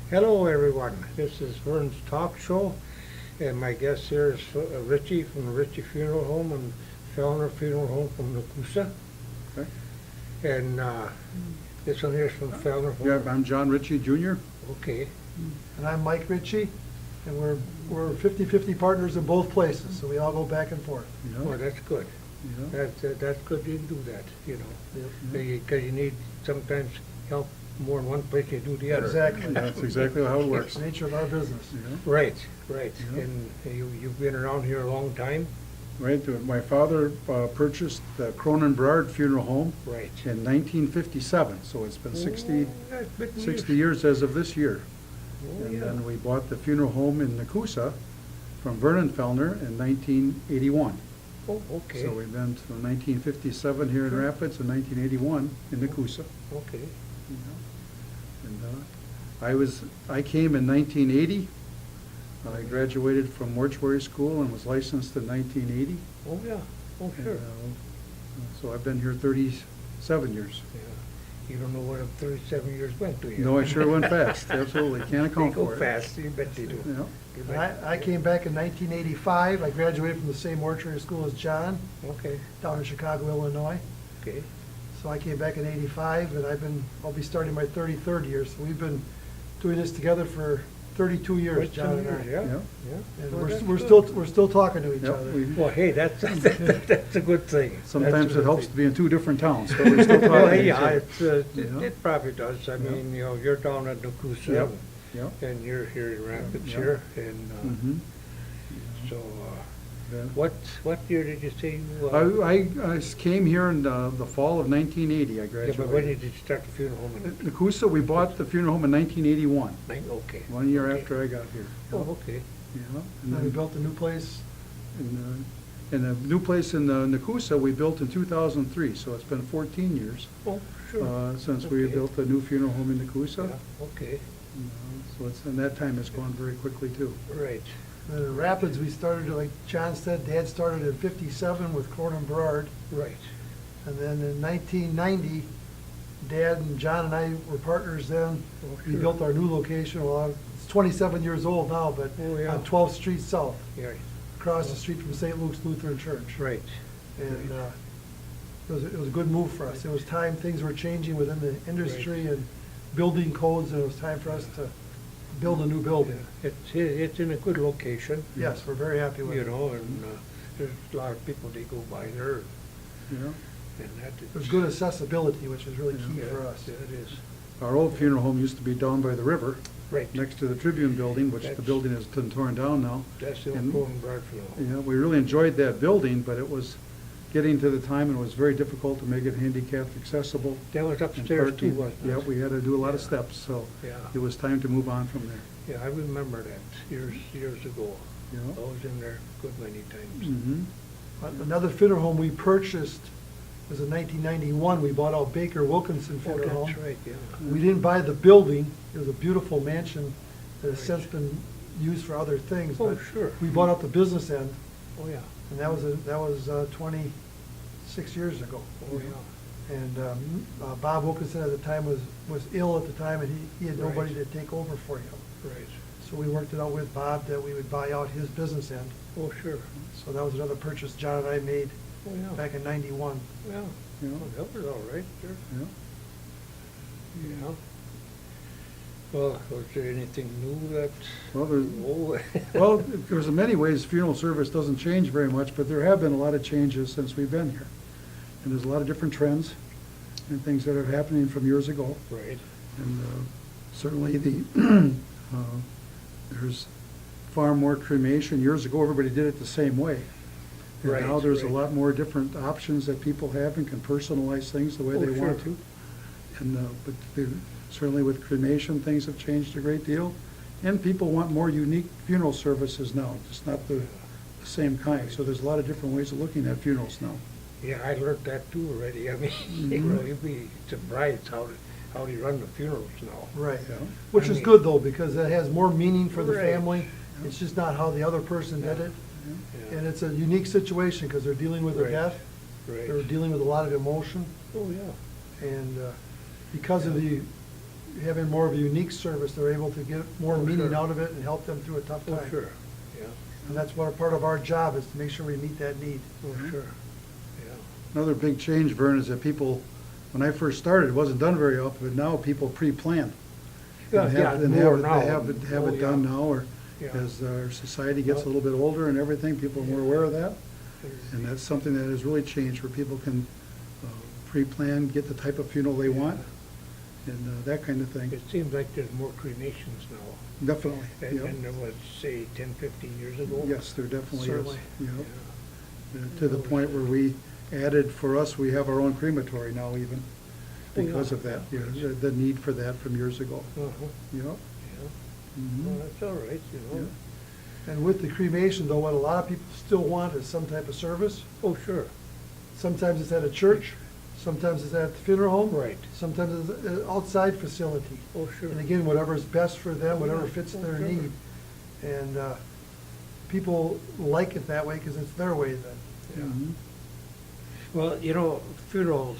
Hello, everyone. This is Vern's Talk Show, and my guest here is Ritchay from the Ritchay Funeral Home and Fellner Funeral Home from Nakusa. Okay. And this one here is from Fellner. Yeah, I'm John Ritchay Jr. Okay. And I'm Mike Ritchay, and we're 50-50 partners in both places, so we all go back and forth. You know? Well, that's good. You know? That's good you can do that, you know, Yep. because you need sometimes help more in one place than you do the other. Exactly. That's exactly how it works. It's the nature of our business. You know? Right, right. Yeah. And you've been around here a long time? Right, my father purchased the Cronenberg Funeral Home Right. in 1957, so it's been 60 That's been 60 years as of this year. Oh, And yeah. then we bought the funeral home in Nakusa from Vernon Fellner in 1981. Oh, okay. So we've been from 1957 here in Rapids and 1981 in Nakusa. Okay. You know. And I came in 1980. I graduated from Mortuary School and was licensed in 1980. Oh, yeah. Oh, sure. And, so I've been here 37 years. Yeah. You don't know what 37 years went, do you? No, I sure went fast. Absolutely, can't They account go for it. fast, you bet they do. Yeah. You And bet. I came back in 1985. I graduated from the same mortuary school as John, Okay, down in Chicago, Illinois. okay. So I came back in '85, and I'll be starting my 33rd year. So we've been doing this together for 32 years, Quite John some and I. years, Yeah, Yeah. yeah. And Well, that's we're good. still talking to each Yep, other. we- Well, hey, that's a good thing. That's a Sometimes good it helps thing. to be in two different towns, but we still talk Well, to each yeah, other. it Yeah. probably does. I Yeah. mean, you know, you're down at Nakusa, Yep, yep. and you're here in Rapids Yeah. here, and Mhm. so, Yeah. what year did you say you? I came here in the fall of 1980. I Yeah, graduated. but when did you start the funeral home? At Nakusa, we bought the funeral home in 1981, Okay. 1 year Okay. after I got here. Oh, okay. Yeah. And And then we then built a new place. and the new place in Nakusa, we built in 2003, so it's been 14 years Oh, sure. since we Okay. built a new funeral home in Nakusa. Yeah, okay, So it's, and that time has gone very quickly too. right. And in Rapids, we started, like John said, Dad started in '57 with Cronenberg. Right. And then in 1990, Dad and John and I were partners then. Oh, We sure. built our new location, well, it's 27 years old now, but Oh, yeah. on 12th Street South, Yeah, across the street from St. Luke's Lutheran Church. right. And it was a good move for us. It was time, things were changing within the industry and building codes, and it was time for us to build a new building. It's in a good location. Yes, we're very happy with You it. know, and there's a lot of people, they go by there, You know, and that is. There's good accessibility, which is really key Yeah, for us. yeah, it is. our old funeral home used to be down by the river, Right. next to the Tribune building, which the That's- building has been torn down now. That's the old And- Cronenberg funeral. Yeah, we really enjoyed that building, but it was getting to the time and it was very difficult to make it handicapped accessible. That was and upstairs too, parking. wasn't it? Yeah, we had to do a lot of Yeah. steps, so Yeah. it was time to move on from there. Yeah, I remember that years ago. Yeah. I was in there a good many times. Mm-hmm. Another funeral home we purchased was in 1991. We bought out Baker Wilkinson Oh, Funeral Home. that's right, yeah. We didn't buy the building. It was a beautiful mansion that has Right. since been used for other things. Oh, but sure. We bought out the business end, Oh, yeah. and that was 26 years ago. Oh, yeah. And Bob Wilkinson at the time was ill at the time, and he had nobody to Right. take over for him. Right. So we worked it out with Bob that we would buy out his business end. Oh, sure. So that was another purchase John and I made Oh, yeah. back in '91. Yeah. Yeah. Oh, that was all right, sure. Yeah. Yeah. Well, was there anything new that? Well, there's, Oh. well, because in many ways, funeral service doesn't change very much, but there have been a lot of changes since we've been here. And there's a lot of different trends and things that are happening from years ago. Right. And certainly there's far more cremation. Years ago, everybody did it the same way. And Right, now there's a right. lot more different options that people have and can personalize things the way Oh, they want sure. to. And, certainly with cremation, things have changed a great deal. And people want more unique funeral services now, just not the same kind. So there's a lot of different ways of looking at funerals now. Yeah, I learned that too already. I mean, you Mhm. know, you'd be surprised how they run the funerals now. Right. Yeah. Which I is mean- good though, because it has more meaning for the Right. family. It's just not how the other person did it. Yeah. And it's a unique situation because they're dealing with a Right. death. They're Right. dealing with a lot of emotion. Oh, yeah. And because of the having more of a unique service, they're able to get more Oh, meaning sure. out of it and help them through a tough time. Oh, sure, yeah, And that's what a part of our job is, to make sure we meet that need. oh, sure, yeah. Another big change, Vern, is that people, when I first started, it wasn't done very often, but now people pre-plan. Yeah, And yeah, have- and more have it- now. They have Oh, it done yeah. now, or Yeah. as our society gets a little bit older and everything, people are more aware of that. And that's something that has really changed, where people can pre-plan, get the type of funeral they want, and that kind of thing. It seems like there's more cremations now Definitely, than there was, say, 10, 15 years ago. Yes, there definitely is. Certainly. Yep. Yeah. To the point where we added, for us, we have our own crematory now even, Oh, because yeah. of that, the need for that from years ago. Uh-huh, Yep. yeah. Mhm. Well, that's all right, you know. And with the cremation, though, what a lot of people still want is some type of service. Oh, sure, Sometimes it's at a church, sometimes it's at the funeral home. right. Sometimes it's an outside facility. Oh, sure. And again, whatever's best for them, whatever Yeah, fits oh, their sure. need. And people like it that way because it's their way then. Yeah. Mhm. Well, you know, funerals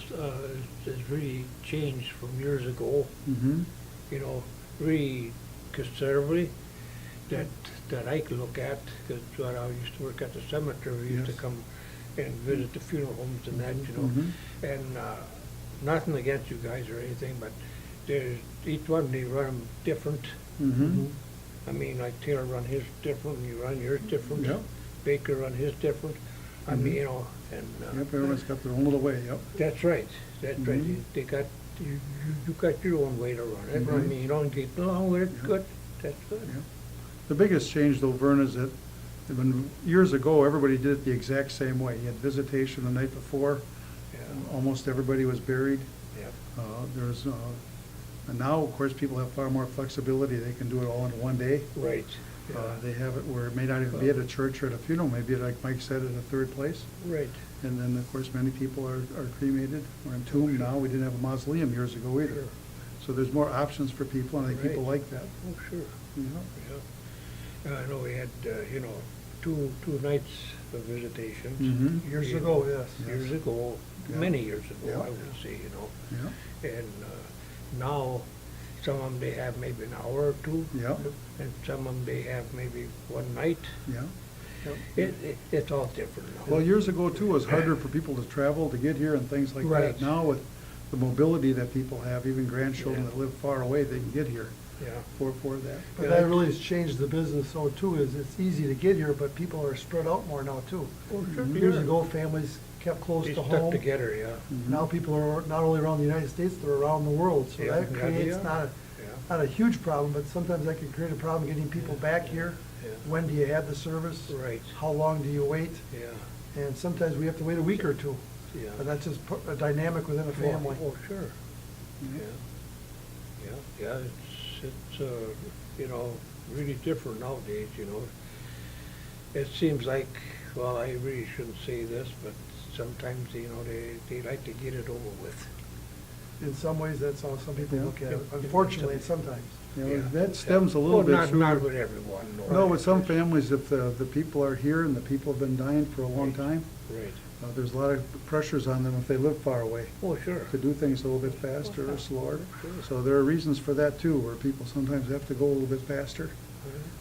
has really changed from years ago, Mhm. you know, really considerably, that I could look at, because when I used to work at the cemetery, we used to Yes. come and visit the funeral homes and that, you know. Mhm. And nothing against you guys or anything, but there's, each one, they run them different. Mhm. I mean, like Taylor run his different, you run yours different. Yep. Baker run his different. I mean, Mhm. you know, and. Yep, everyone's got their own little way, yep. That's right, that's right. Mhm. They got, you got your own way to run it. I Right. mean, you don't get along with it, Yeah. good, that's good. Yep. The biggest change though, Vern, is that when, years ago, everybody did it the exact same way. You had visitation the night before, Yeah, almost everybody was buried. yeah, And now, of course, people have far more flexibility. They can do it all in one day. right. Yeah. They have it where it may not even be at a church or at a funeral, maybe like Mike said, at a third place. Right, And then, of course, many people are cremated or entombed now. We didn't have a mausoleum years ago either. Sure. So there's more options for people, and I think people Right. like that. oh, sure, You know? yeah. I know we had, you know, two nights of visitation. Mhm. Years You ago, know, yes. Years Yes. ago, Yeah. many years ago, Yeah. I would say, you know. Yeah. And now, some of them, they have maybe an hour or two. Yeah. And some of them, they have maybe one night. Yeah. It's all different now. Well, years ago too, it was harder for people to travel, to get here and things like that. Right. Now with the mobility that people have, even grandchildren Yeah. that live far away, they can get here Yeah, for that. But that really has changed the business, so too, is it's easy to get here, but people are spread out more now too. oh, sure. Years yeah. ago, families kept close They to stuck home. together, yeah. Mhm. Now people are not only around the United States, they're around the world, so Yeah, that yeah, creates yeah. not Yeah. a huge problem, but sometimes that can create a problem getting people back here. Yeah. When do you have the service? Right. How long do you wait? Yeah, And sometimes we have to wait a week or two. yeah. But that's just a dynamic within a family. Oh, sure, Yeah. yeah, yeah, it's, you know, really different nowadays, you know. It seems like, well, I really shouldn't say this, but sometimes, you know, they like to get it over with. In some ways, that's how some people Yeah. look at it, Yeah. unfortunately, sometimes. You know, Yeah. that stems a little Well, bit. not through- with everyone, No, with some families, if the people are here and the people have been dying for a long Right. time, Right, there's a lot of pressures on them if they live far away oh, sure. to do things a little bit faster or slower. Sure. So there are reasons for that too, where people sometimes have to go a little bit faster.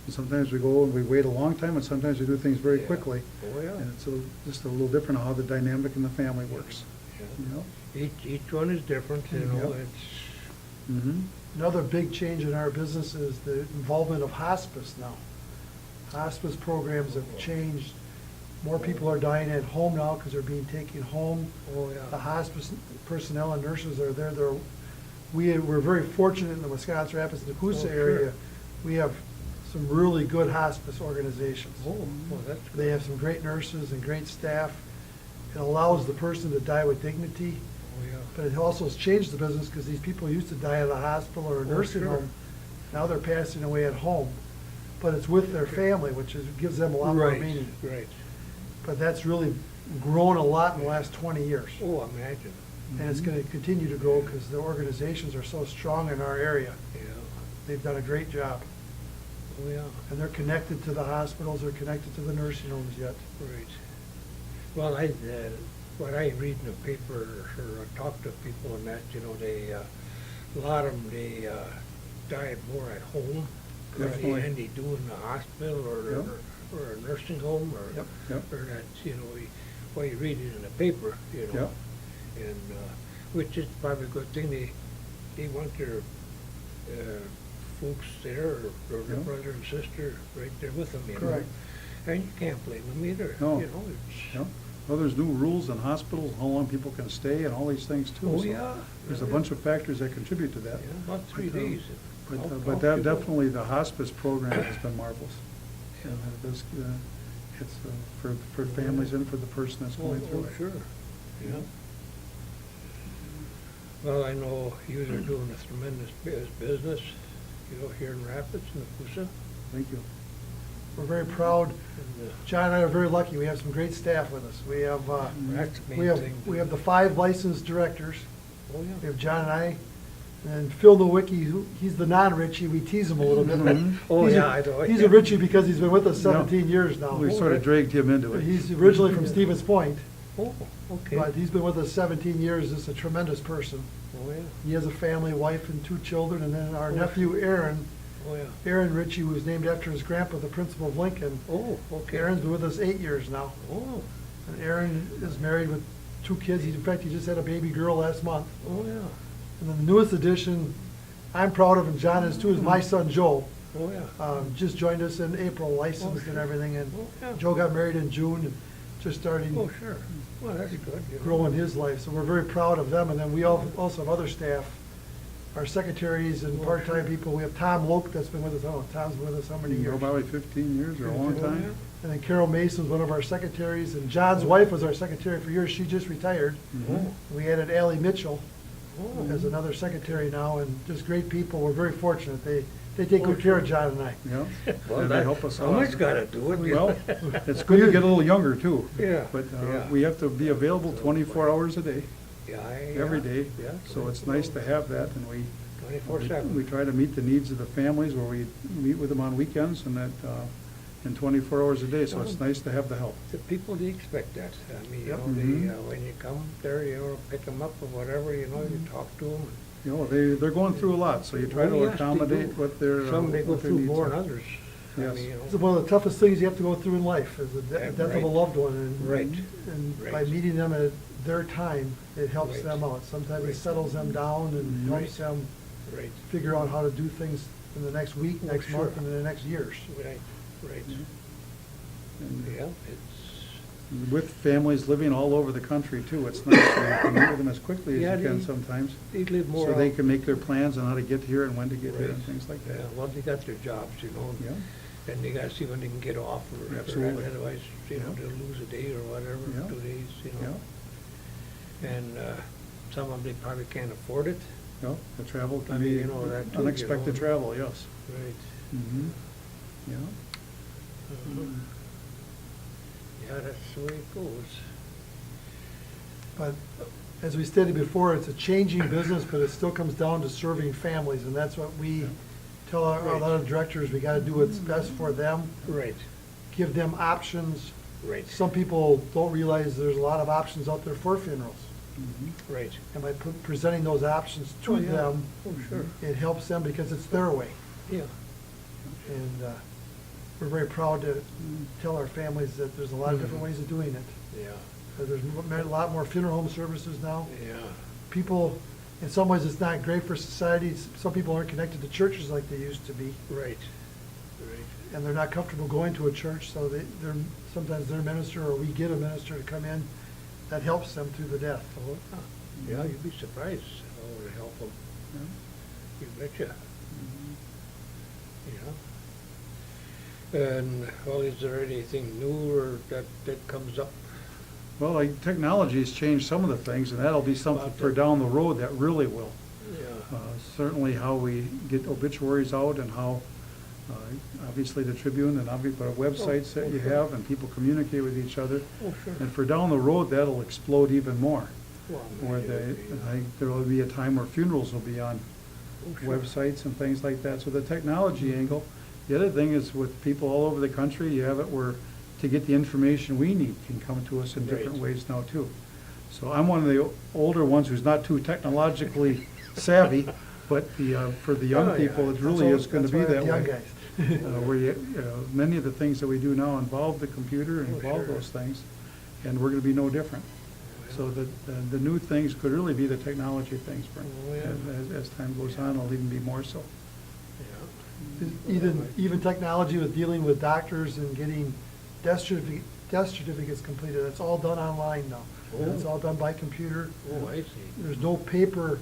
And sometimes we go and we wait a long time, and sometimes we do things very Yeah. quickly. Oh, yeah. And it's just a little different how the dynamic in the family works, Yeah. you know? Each one is different, you know, Yeah. it's, Mm-hmm. Another big change in our business is the involvement of hospice now. Hospice programs have changed. More people are dying at home now because they're being taken home. oh, The yeah. hospice personnel and nurses are there. We're very fortunate in the Wisconsin Rapids and Oh, Nakusa sure. area. We have some really good hospice organizations. Oh, well, that's good. They have some great nurses and great staff. It allows the person to die with dignity. Oh, yeah. But it also has changed the business because these people used to die at a hospital or a Oh, nursing sure. home. Now they're passing away at home. But it's with their family, gives them a lot more Right, meaning. right. But that's really grown a lot in the last 20 years. Oh, imagine, And it's going to continue to grow because the organizations are so strong in our area. yeah. They've done a great job. Oh, yeah, And they're connected to the hospitals, they're connected to the nursing homes yet. right. Well, what I read in the paper or talk to people and that, you know, they, a lot of them, they die more at home, Definitely. than they do in the hospital Yep. or a nursing home, or, Yep, yep. or that, well, you read it in the paper, Yep. and, which is probably a good thing, they want their, folks there, or their Yep. brother and sister right there with them, Correct. And you can't blame them either, No. it's. Yep. Well, there's new rules in hospitals, how long people can stay and all these things too. Oh, so yeah. There's a bunch of factors that contribute to that. Yeah, about 3 But, days. But, How- but how that people- definitely, the hospice program has been marvelous. Yeah. And it is, it's for families and for the person that's going through it. Sure, yeah. Well, I know you are doing a tremendous business, here in Rapids and Acusa. Thank you. We're very proud. And, John and I are very lucky. We have some great staff with us. We have, that's the we main have, thing. we have the 5 licensed directors. Oh, We yeah. have John and I, and Phil Nowicki, he's the non-Ritchie. We tease him a little bit. but Mhm. Oh, he's a- yeah, I know. He's a Ritchie because he's been with us Yeah. 17 years now. We sort of dragged him into it. He's originally from Stevens Point, Oh, okay. but he's been with us 17 years. He's a tremendous person. Oh, yeah. He has a family, wife, and 2 children, and then our Oh. nephew Aaron, Oh, yeah. Aaron Ritchie, who was named after his grandpa, the principal of Lincoln. Oh, okay. Aaron's been with us 8 years now. Oh, And Aaron is married with 2 kids. In fact, he just had a baby girl last month. oh, yeah. And then the newest addition, I'm proud of, and John is too, is my son Joe. Oh, yeah. Just joined us in April, licensed and sure. everything, and Oh, yeah. Joe got married in June, and just starting Oh, sure. Well, that's good. growing his life. So we're very proud of them. And then we also have other staff, our secretaries and Oh, part-time sure. people. We have Tom Loke that's been with us, Tom's been with us how many You know, years? probably 15 years or a long Oh, time. yeah. And then Carol Mason's one of our secretaries, and John's wife was our secretary for years. She just retired. Mhm. We added Ally Mitchell Oh, as another secretary now, and just great people. We're very fortunate. They take Oh, good care of sure. John and I. Yeah. Well, And they help us out. Someone's got to do it. Well, it's good to get a little younger too. Yeah, But yeah. we have to be available 24 hours a day, Yeah, every day. Yeah. So it's nice to have that, and we 24/7. try to meet the needs of the families where we meet with them on weekends and that, in 24 hours a day, so it's nice to have the help. The people, they expect that. I mean, Yep. when you come there, pick them up or whatever, you talk to them. You know, they're going through a lot, so you try Oh, to yes, they accommodate do. what their, Some may go what their through needs more are. than others. I Yes. mean, It's one of the toughest things you have to go through in life, is the Yeah, death of a right. loved one. And Right. And by Right. meeting them at their time, it helps Right. them out. Sometimes it Right. settles them down and Right. helps them Right, figure out how to do things in the next week, Oh, next sure. month, and in the next years. right, right. And Yeah, it's, with families living all over the country too, it's nice so you can meet with them as quickly Yeah, as you can they- sometimes. they live more. So they out- can make their plans on how to get here and when to get here Right. and things like that. Yeah, well, they got their jobs, Yeah. and they gotta see when they can get off or Absolutely. otherwise, Yeah. they'll lose a day or whatever, Yeah. 2 days, Yeah. And, some of them, they probably can't afford it. No, the travel I can mean, be you know, that too, unexpected travel, yes. Right. Mhm. Yeah. Uh-huh. Yeah, that's the way it goes. But as we stated before, it's a changing business, but it still comes down to serving families, and that's what we Yeah. tell our other directors, we gotta do what's best for them, Right, give them options. right, Some people don't realize there's a lot of options out there for funerals. Mhm. right. And by presenting those options to Oh, yeah. them, Oh, sure, it helps them because it's their way. yeah. And we're very proud to tell our families that there's a lot of different ways of doing it. Yeah, There's a lot more funeral home services now. yeah, People, in some ways, it's not great for societies. Some people aren't connected to churches like they used to be, right, right. and they're not comfortable going to a church, so sometimes their minister, or we get a minister to come in, that helps them through the death. Oh, yeah, you'd be surprised how it would help them, Yeah. you betcha, Mhm. yeah. And, well, is there anything new or that comes up? Well, like, technology's changed some of the things, and that'll be something for down the road that really will. Yeah, Certainly how we get obituaries out and how, obviously the Tribune and but websites that you sure. have and people communicate with each other. oh, sure. And for down the road, that'll explode even more. Well, Where there will be a time where funerals will be on oh, sure. websites and things like that. So the technology angle. The other thing is with people all over the country, you have it where to get the information we need can come to us in different Right. ways now too. So I'm one of the older ones who's not too technologically savvy, But for the young Oh, yeah. people, it really is gonna be that way. Young guys. Where many of the things that we do now involve the computer and Oh, involve sure. those things, and we're gonna be no different. So the new things could really be the technology things, Vern. Oh, yeah. As time goes on, it'll even be more so. Yeah. Even technology with dealing with doctors and getting death certificates completed, that's all done online now. Oh. It's all done by computer. Oh, I see. There's no paper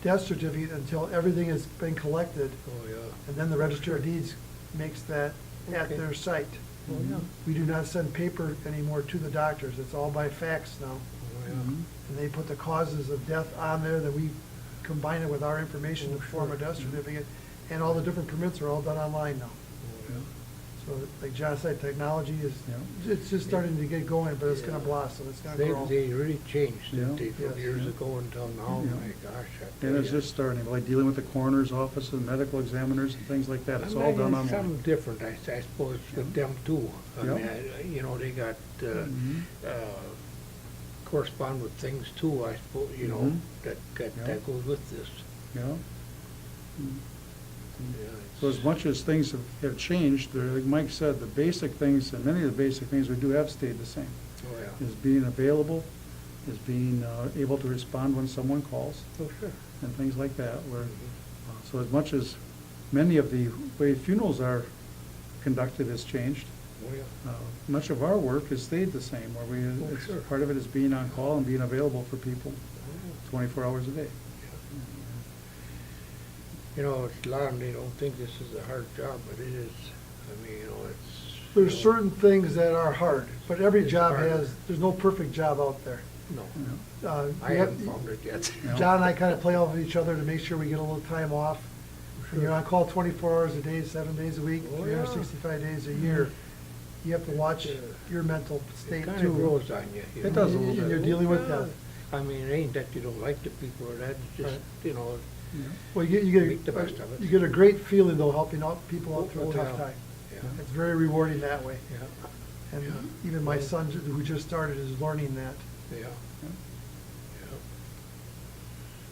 death certificate until everything has been collected, Oh, yeah. and then the Register of Deeds makes that at Okay. their site. Oh, yeah. We do not send paper anymore to the doctors, it's all by fax now. Oh, yeah. Mhm. And they put the causes of death on there, then we combine it with our information to form a death certificate, and all the different permits are all done online now. Oh, yeah. So like John said, technology is, Yeah. it's just starting to get going, but it's gonna Yeah. blossom, it's gonna They grow. really changed, didn't they, Yeah. from years ago until now, Yeah. my gosh. I tell And it's ya. just starting, like dealing with the coroner's office and medical examiners and things like that, it's all done online. Something different, I suppose, with them too. I Yeah. mean, you know, they got, Mhm. correspond with things too, I suppose, you know, Mhm. that Yeah. goes with this. Yeah. Mm. Yeah, So as it's- much as things have changed, like Mike said, the basic things, and many of the basic things we do have stayed the same. Oh, yeah. Is being available, is being able to respond when someone calls, Oh, sure. and things like that, where, Mhm. so as much as many of the way funerals are conducted has changed, Oh, yeah. much of our work has stayed the same, where Oh, sure. part of it is being on call and being available for people Oh, yeah. 24 hours a day. Yeah. You know, it's a lot of them, they don't think this is a hard job, but it is. I mean, you know, it's. There's you know, certain things that are hard, but every It's job hard. has, there's no perfect job out there. No, Uh, I we haven't have- found it yet. No. John and I kind of play off of each other to make sure we get a little time off. When you're on call 24 hours a day, 7 days a week, Oh, 365 days a year, you have to watch Yeah. your mental It state kind too. of grows on you. It does a little And bit. you're dealing with Yeah. death. I mean, it ain't that you don't like the people or that, it's just, Right. you know, Yeah. Well, you Make the best of it. you get a great feeling though, helping out people out through Oh, a tough yeah. time. yeah, It's very rewarding that way. yeah, And Yeah. even my son, who just started, is learning that. yeah, Yeah. yeah.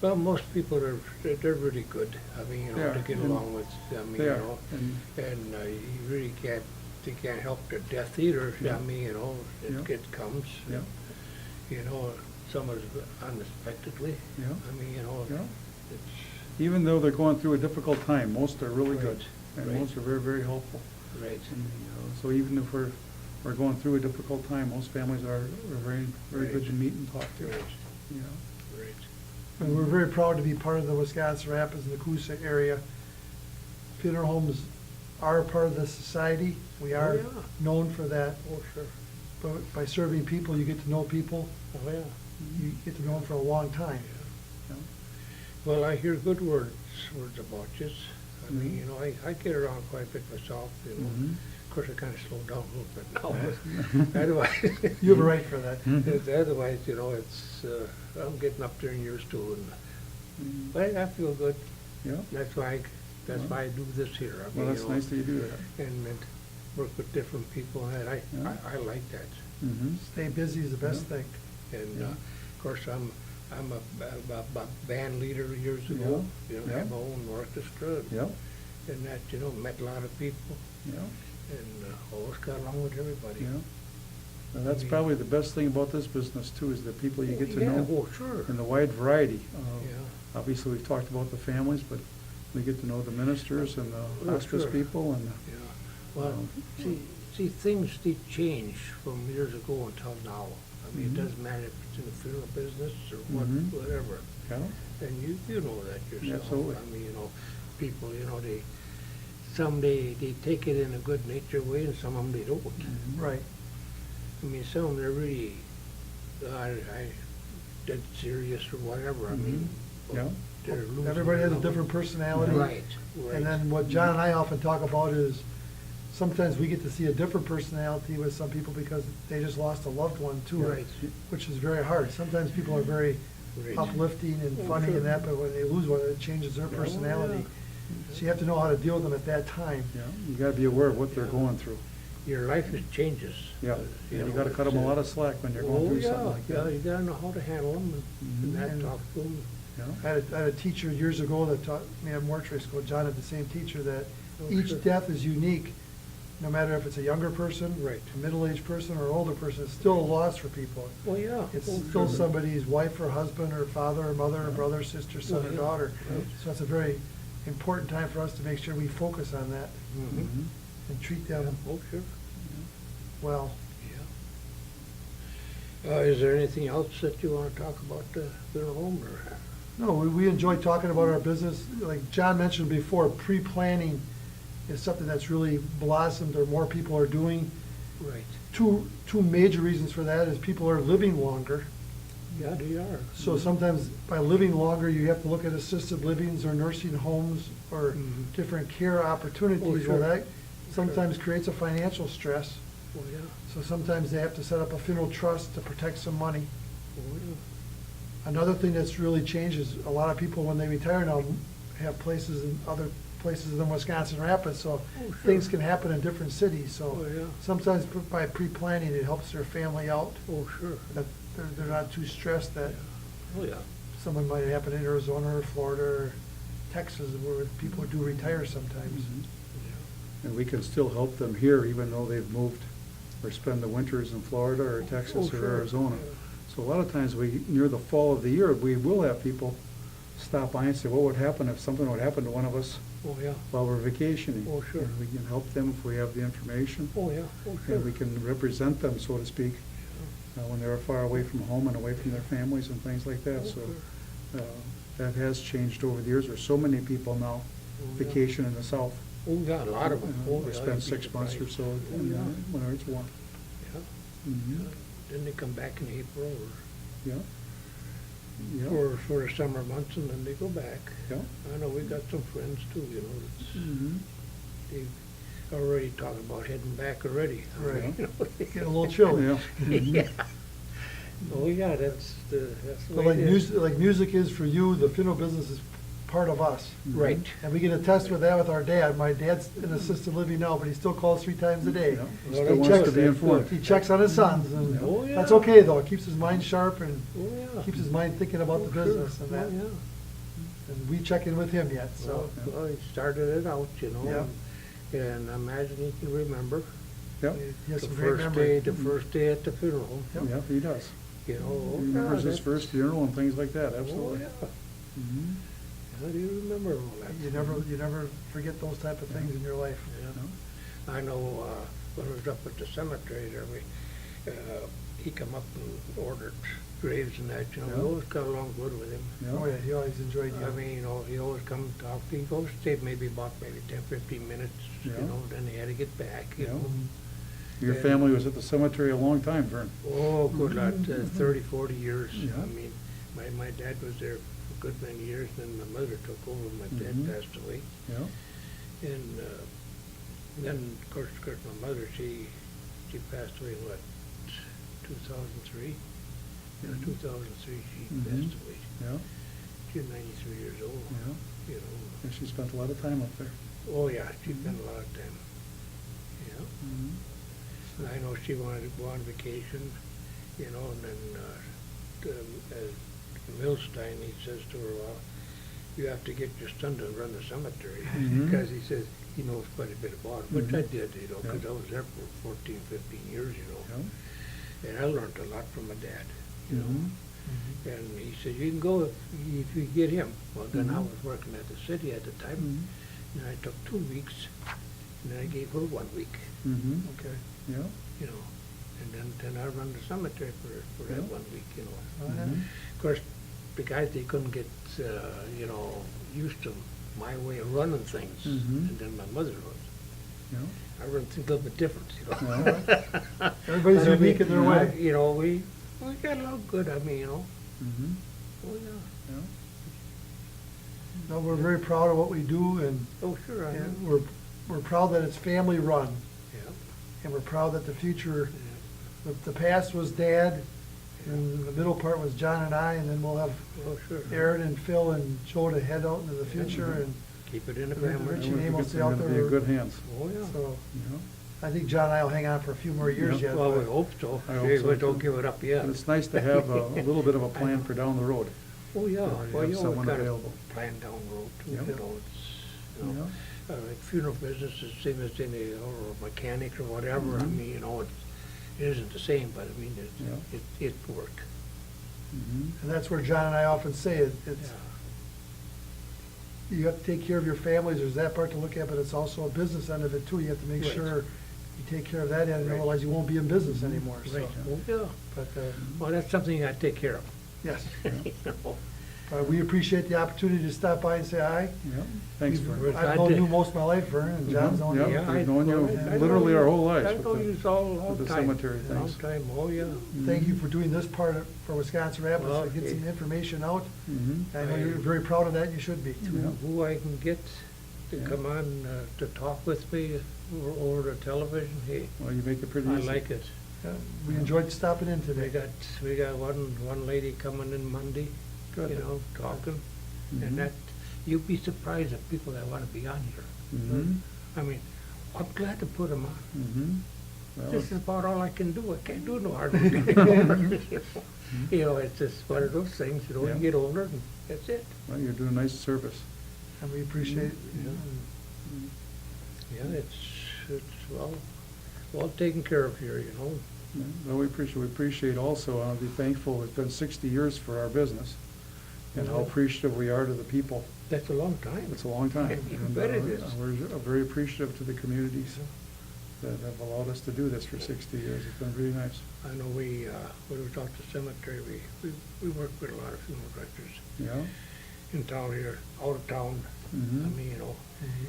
Well, most people are, they're really good. I mean, you They know, are, to get and along with, I mean, they you are, know, and- and you really can't, they can't help their death either. Yeah. I mean, you know, Yeah. it comes. Yeah. You know, some is unexpectedly. Yeah. I mean, you know, Yeah. it's, Even though they're going through a difficult time, most are really good, Right, and right. most are very, very helpful. right. And, so even if we're going through a difficult time, most families are very, very good Right. to meet and talk to. Right. You know. Right. And we're very proud to be part of the Wisconsin Rapids and the Coosa area. Funeral homes are a part of the society. We are yeah. known for that. Oh, sure. But by serving people, you get to know people. Oh, yeah. You get to know them for a long time. Yeah. Well, I hear good words about you. I mean, Mhm. you know, I get around quite a bit myself, you know. Mhm. Of course, I kind of slowed down a little bit now, but otherwise. You have a right for that. Mhm. Otherwise, you know, it's, I'm getting up there in years too, Mm. but I feel good. Yeah, That's why I do this here. I well, mean, that's you know, nice that you do that. and work with different people, and Yeah. I like that. Mhm. Stay busy is the best Yeah. thing. And, Yeah. of course, I'm a band leader years ago, Yeah. you know, Yeah. had my own orchestra. Yeah, And that, you know, met a lot of people yeah, and always got along with everybody. yeah. Well, that's mean- probably the best thing about this business too, is the people you get to Yeah, know. oh, sure. And the wide variety. Yeah. Obviously, we've talked about the families, but we get to know the ministers and the Oh, hospice sure. people and, Yeah, well, Um, see, things did change from years ago until now. I mean, Mhm. it doesn't matter if it's in the funeral business or Mhm. whatever. yeah, And you know that yourself. Absolutely. I mean, you know, people, you know, some they take it in a good natured way and some of them they don't. Mhm. Right. I mean, some of them they're really, I dead serious or whatever, I mean. Mhm. Yeah. they're losing Everybody has a their different personality. Right, right. And then what John and I often talk about is, sometimes we get to see a different personality with some people because they just lost a loved one too. Right. Which is very hard. Sometimes people are very Right. uplifting and Oh, funny sure. and that, but when they lose one, it changes their Oh, personality. yeah. So you have to know how to deal with them at that time. yeah, you gotta be aware of what they're Yeah. going through. Your life is changes. Yeah, You you know, gotta cut them a it's, lot of slack when you're going Oh, through yeah, something like yeah, that. you gotta know how to handle them and Mhm. that, And- talk to them. Yeah. I had a teacher years ago that taught me at mortuary school, John had the same teacher, that Oh, each sure. death is unique, no matter if it's a younger person, Right. a middle-aged person, or an older person, it's still a loss for people. Well, yeah. It's oh, still sure. somebody's wife or husband or father or mother or brother, sister, son or yeah. daughter. Right. So it's a very important time for us to make sure we focus on that Mhm. and treat them Oh, sure, well. yeah. Is there anything else that you wanna talk about the funeral home, or? No, we enjoy talking about our business. Like John mentioned before, pre-planning is something that's really blossomed or more people are doing. Right. Two major reasons for that is people are living longer. Yeah, they are. So sometimes by living longer, you have to look at assisted livings or nursing homes or Mhm. different care opportunities. Oh, sure. Well, that sometimes creates a financial stress. Oh, yeah, So sometimes they have to set up a funeral trust to protect some money. oh, yeah. Another thing that's really changed is a lot of people, when they retire now, have places in other places than Wisconsin Rapids, so Oh, sure. things can happen in different cities, so Oh, yeah. sometimes by pre-planning, it helps their family out, Oh, sure. that they're not too stressed that Oh, yeah. someone might happen in Arizona or Florida or Texas, where people do retire sometimes. Mhm. Yeah. And we can still help them here, even though they've moved or spend the winters in Florida or Texas Oh, or sure. Arizona. Yeah. So a lot of times near the fall of the year, we will have people stop by and say, what would happen if something would happen to one of us Oh, yeah. while we're vacationing? Oh, sure. And we can help them if we have the information. Oh, yeah. Oh, sure. And we can represent them, so to speak, when they're far away from home and away from their families and things like that. Oh, So sure. that has changed over the years. There's so many people now Oh, yeah. vacation in the south. Oh, yeah, a lot of them. Oh, yeah, Spend you'd be 6 months or surprised. so Oh, in, yeah. when it's warm. Yeah. Mhm. Then they come back in April or Yeah. Yeah. for the summer months, and then they go back. Yeah. I know, we got some friends too, you know, Mhm. they already talking about heading back already. Right. You know? Getting a little chilly. Yeah. Mhm. Yeah. Oh, yeah, that's the But way like it is. music is for you, the funeral business is part of us. Right. And we can attest with that with our dad. My dad's in assisted living now, but he still calls 3 times a day. Yeah. Well, Still that wants checks to be that informed. He checks on his sons, and Oh, yeah. that's okay, though. It keeps his mind sharp and Oh, yeah. keeps his mind thinking about the Oh, sure. business and that. Oh, yeah. And we check in with him yet, so. Well, he started it out, you know, Yeah. and I imagine he can remember. Yeah. He has The some great first memory. day, the first day at the funeral home, Yep. Yeah, he does. you know. oh, He remembers yeah, his that's- first funeral and things like that, Oh, absolutely. yeah. Mhm. How do you remember all that? You never forget those type of things in your life. Yeah. I know, when I was up at the cemetery there, he come up and ordered graves and that, you know, we Yeah. always got along good with him. Yeah. Oh, yeah, he always enjoyed you. I mean, you know, he always come and talk, he always stayed maybe 10, 15 minutes, you Yeah. know, then he had to get back, you Yeah. know. Your Yeah. family was at the cemetery a long time, Vern. Oh, good lot, 30, 40 years. Yeah. I mean, my dad was there for a good many years, then my mother took over, my dad Mhm. passed away. Yeah. And then, of course, my mother, she passed away, what, 2003? Yeah, Mhm. 2003, she Mhm. passed away. Yeah. She's 93 years old, Yeah. you know. And she spent a lot of time up there. Oh, yeah, she spent a lot of time. Yeah. Mhm. I know she wanted to go on vacation, you know, and then, Milstein, he says to her, well, you have to get your son to run the cemetery, Mhm. because he says he knows quite a bit about it, which I Mhm. did, you know, because Yeah. I was there for 14, 15 years, you know. Yeah. And I learned a lot from my dad, you know. Mhm. And he said, you can go if you get him. Well, then I Mhm. was working at the city at the time, Mhm. and I took 2 weeks, and then I gave her 1 week, Mhm. Okay. Yeah. you know. And then I run the cemetery for that Yeah. 1 week, you know. Oh, yeah. Mhm. Of course, the guys, they couldn't get, you know, used to my way of running things, Mhm. and then my mother was. Yeah. I run things a little bit different, you know. Yeah. Everybody's But I unique in their mean, way. You know, we got along good, I mean, you know. Mhm. Oh, yeah. Yeah. No, we're very proud of what we do, and Oh, sure, I know. and we're proud that it's family run, Yeah. and we're proud that the future, Yeah. the past was Dad, and the middle part was John and I, and then we'll have Oh, sure. Aaron and Phil and Joe to head out into the future, and Keep it in the The family. Ritchay I name will think stay it's out gonna there. be in good hands. Oh, yeah. so Yeah. I think John and I will hang on for a few more years Yeah. yet. Well, we but- hope so. I hope Hey, so, we don't too. give it up yet. But it's nice to have a little bit of a plan for down the road. Oh, yeah, You well, have you always someone gotta available. plan down the road too, Yep. you know, like funeral business is same as any, or mechanic or whatever, I Mhm. mean, it isn't the same, but I mean, Yeah. it's work. Mhm. And that's where John and I often say, it's, Yeah. you have to take care of your families, there's that part to look at, but it's also a business end of it too. You have to make Right. sure you take care of that end, Right. otherwise you won't be in business anymore, so. Right, oh, yeah, But, well, that's something you gotta take care of. yes, You know? we appreciate the opportunity to stop by and say hi. Yep, thanks, We've- Vern. I've known you most of my life, Vern, and John's known you. Yeah, I- we've known you I know literally you- our whole lives I with know the- you all with the time. cemetery Long things. time, oh, yeah. Thank you for doing this part for Wisconsin Rapids, Well, to get some okay. information out. Mhm. I know you're very proud of that, you should be. Who who I can get to Yeah. come on to talk with me over the television, hey, Well, you make it pretty I easy. like it. Yeah, We enjoyed stopping in We today. got one lady coming in Monday, Good. you know, talking, Mhm. and that, you'd be surprised at people that wanna be on here. Mhm. I mean, I'm glad to put them on. Mhm. Well, This is about all I can do. I can't do no hard work anymore. You know, it's just one of those things, you know, Yeah. you get older and that's it. well, you're doing a nice service. And we appreciate, Yeah, it's well taken care of here, you know. Yeah, well, we appreciate also, I'll be thankful, it's been 60 years for our business, and how Yeah. appreciative we are to the people. That's a long time. It's a long time. You and, bet it is. We're very appreciative to the communities that have allowed us to do this for 60 years. It's been really nice. I know when we talk to cemetery, we work with a lot of funeral directors Yeah? in town here, out of town. Mhm. I mean, you know,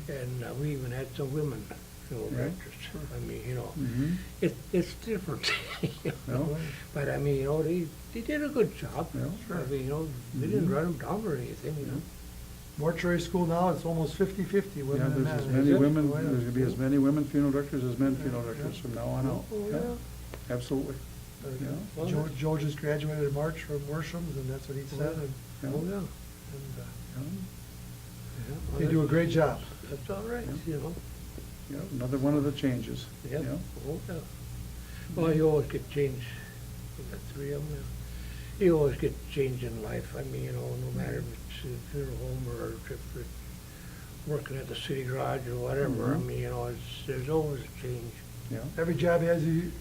and we even had some women funeral Yeah. directors. I mean, you know, Mhm. it's different. You know? Yeah. But I mean, you know, they did a good job. Yeah. I mean, you know, they didn't run them down or anything, you know. Mortuary school now, it's almost 50-50 Yeah, women and there's men. as many it? women, Oh, yeah. there's gonna be as many women funeral directors as men funeral directors Yeah. from now on out. Oh, Yeah, yeah. absolutely. Yeah. Well, Joe just graduated in March from Worshams, and that's what he said, and, Yeah. Oh, yeah. Yeah. Yeah, well, they do a great job. That's all right, Yeah. you know. Yeah, another one of the changes. Yeah. Yeah. Oh, yeah. Well, you always get change. You got three of them. You always get change in life. I mean, you know, no matter if it's a funeral home or if it's working at the city garage or whatever. I Mhm. mean, you know, there's always a change. Yeah. Every job has unique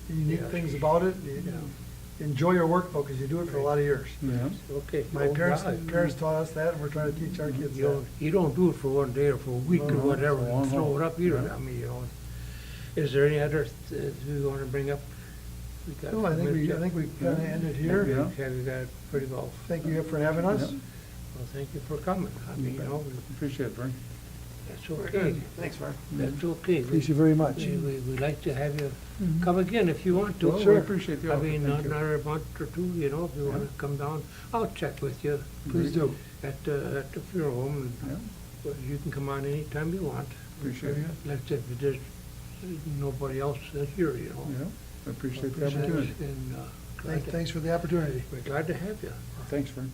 Yeah. things about it. You enjoy your work though, because you do it for a lot of years. Yeah. Okay. My oh, parents God. taught us that, and we're trying to teach our kids that. You don't do it for one day or for a week No, or no, whatever, it's a long and throw haul. it up either. Yeah. I mean, you know, is there any other, we want to bring up? We got No, I think we kind of Yeah. ended here. Yeah. Okay, we got pretty well. Thank you for having us. Yeah. Well, thank you for coming. I mean, you know, Appreciate it, Vern. that's okay. Thanks, Vern. That's okay. Appreciate you very much. We'd like to have you come again if you want to. Well, we appreciate the I offer. mean, Thank you. another month or two, you know, if you want Yeah. to come down, I'll check with you Please do. at the funeral home. Yeah, And you can come on anytime you want. appreciate it. Let's say if there's nobody else here, you know. Yeah, I appreciate the Appreciate it. opportunity. And glad to- Thanks for the opportunity. we're glad to have you. Thanks, Vern.